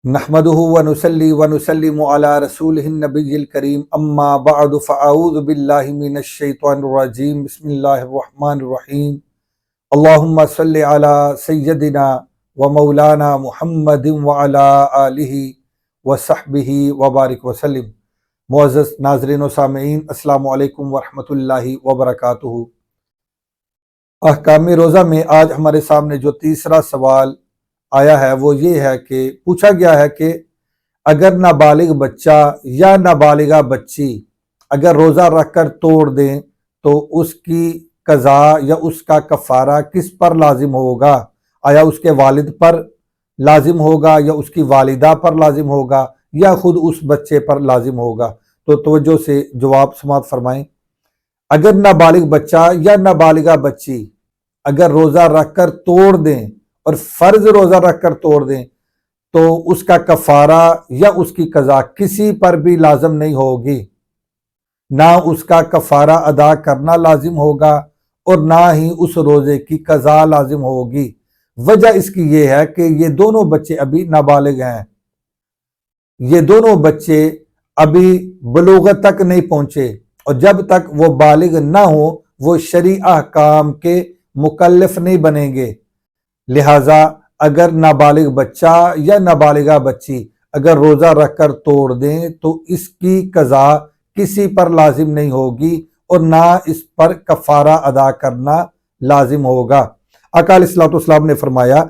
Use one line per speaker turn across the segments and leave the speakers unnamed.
نحمدہ ونصلی ونسلم علی رسولہ النبی الکریم اما بعد فاعوذ باللہ من الشیطان الرجیم بسم اللہ الرحمن الرحیم اللہم صلی علی سیدنا و مولانا محمد وعلی آلہ وصحبہ وبارک وسلم۔ معزز ناظرین و سامعین، السلام علیکم ورحمۃ اللہ وبرکاتہ۔ احکام روزہ میں آج ہمارے سامنے جو تیسرا سوال آیا ہے وہ یہ ہے کہ پوچھا گیا ہے کہ اگر نابالغ بچہ یا نابالغہ بچی اگر روزہ رکھ کر توڑ دیں تو اس کی قضا یا اس کا کفارہ کس پر لازم ہوگا؟ آیا اس کے والد پر لازم ہوگا یا اس کی والدہ پر لازم ہوگا یا خود اس بچے پر لازم ہوگا؟ تو توجہ سے جواب سماعت فرمائیں۔ اگر نابالغ بچہ یا نابالغہ بچی اگر روزہ رکھ کر توڑ دیں اور فرض روزہ رکھ کر توڑ دیں تو اس کا کفارہ یا اس کی قضا کسی پر بھی لازم نہیں ہوگی، نہ اس کا کفارہ ادا کرنا لازم ہوگا اور نہ ہی اس روزے کی قضا لازم ہوگی۔ وجہ اس کی یہ ہے کہ یہ دونوں بچے ابھی نابالغ ہیں، یہ دونوں بچے ابھی بلوغت تک نہیں پہنچے، اور جب تک وہ بالغ نہ ہو وہ شرعی احکام کے مکلف نہیں بنیں گے۔ لہٰذا اگر نابالغ بچہ یا نابالغہ بچی اگر روزہ رکھ کر توڑ دیں تو اس کی قضا کسی پر لازم نہیں ہوگی اور نہ اس پر کفارہ ادا کرنا لازم ہوگا۔ آقا علیہ الصلوۃ والسلام نے فرمایا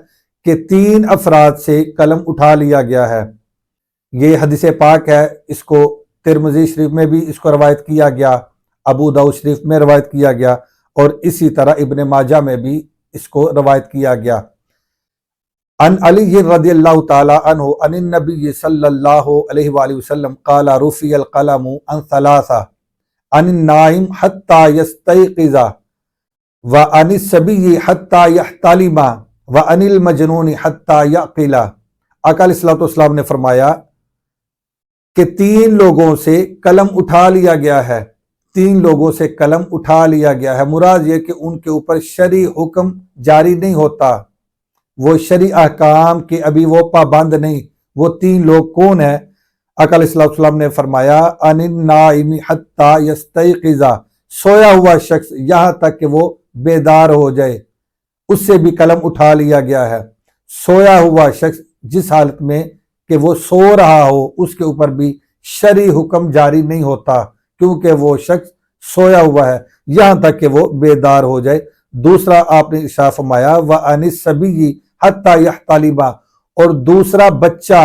کہ 3 افراد سے قلم اٹھا لیا گیا ہے۔ یہ حدیث پاک ہے، اس کو ترمذی شریف میں بھی اس کو روایت کیا گیا، ابو داؤد شریف میں روایت کیا گیا، اور اسی طرح ابن ماجہ میں بھی اس کو روایت کیا گیا۔ ان علی رضی اللہ تعالی عنہ عن النبی صلی اللہ علیہ وآلہ وسلم قال رفع القلم عن 3 عن النائم حتى يستيقظ وعن الصبي حتى يحتلم وعن المجنون حتى يعقل۔ آقا علیہ الصلوۃ والسلام نے فرمایا کہ 3 لوگوں سے قلم اٹھا لیا گیا ہے، 3 لوگوں سے قلم اٹھا لیا گیا ہے۔ مراد یہ کہ ان کے اوپر شرعی حکم جاری نہیں ہوتا، وہ شرعی احکام کے ابھی وہ پابند نہیں۔ وہ 3 لوگ کون ہیں؟ آقا علیہ السلام نے فرمایا ان النائم حتی یستیقظ، سویا ہوا شخص یہاں تک کہ وہ بیدار ہو جائے، اس سے بھی قلم اٹھا لیا گیا ہے۔ سویا ہوا شخص جس حالت میں کہ وہ سو رہا ہو اس کے اوپر بھی شرعی حکم جاری نہیں ہوتا، کیونکہ وہ شخص سویا ہوا ہے یہاں تک کہ وہ بیدار ہو جائے۔ دوسرا آپ نے ارشاد فرمایا وَعَنِ الصَّبِيِّ حَتَّى يَحْتَلِمَ، اور دوسرا بچہ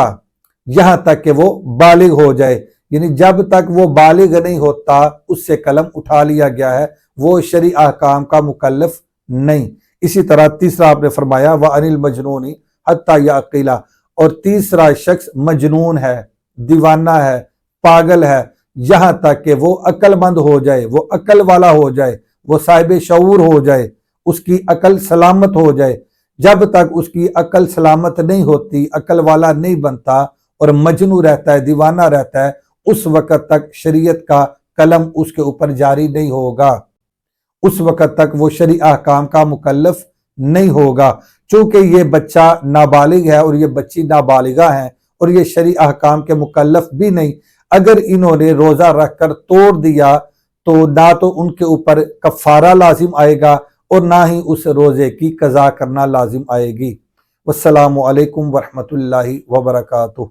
یہاں تک کہ وہ بالغ ہو جائے، یعنی جب تک وہ بالغ نہیں ہوتا اس سے قلم اٹھا لیا گیا ہے، وہ شرعی احکام کا مکلف نہیں۔ اسی طرح تیسرا آپ نے فرمایا وَعَنِ الْمَجْنُونِ حَتَّى يَعْقِلَ، اور تیسرا شخص مجنون ہے، دیوانہ ہے، پاگل ہے، یہاں تک کہ وہ عقل مند ہو جائے، وہ عقل والا ہو جائے، وہ صاحب شعور ہو جائے، اس کی عقل سلامت ہو جائے۔ جب تک اس کی عقل سلامت نہیں ہوتی، عقل والا نہیں بنتا اور مجنون رہتا ہے، دیوانہ رہتا ہے، اس وقت تک شریعت کا قلم اس کے اوپر جاری نہیں ہوگا، اس وقت تک وہ شرعی احکام کا مکلف نہیں ہوگا۔ چونکہ یہ بچہ نابالغ ہے اور یہ بچی نابالغہ ہیں اور یہ شرعی احکام کے مکلف بھی نہیں، اگر انہوں نے روزہ رکھ کر توڑ دیا تو نہ تو ان کے اوپر کفارہ لازم آئے گا اور نہ ہی اس روزے کی قضا کرنا لازم آئے گی۔ والسلام علیکم ورحمۃ اللہ وبرکاتہ۔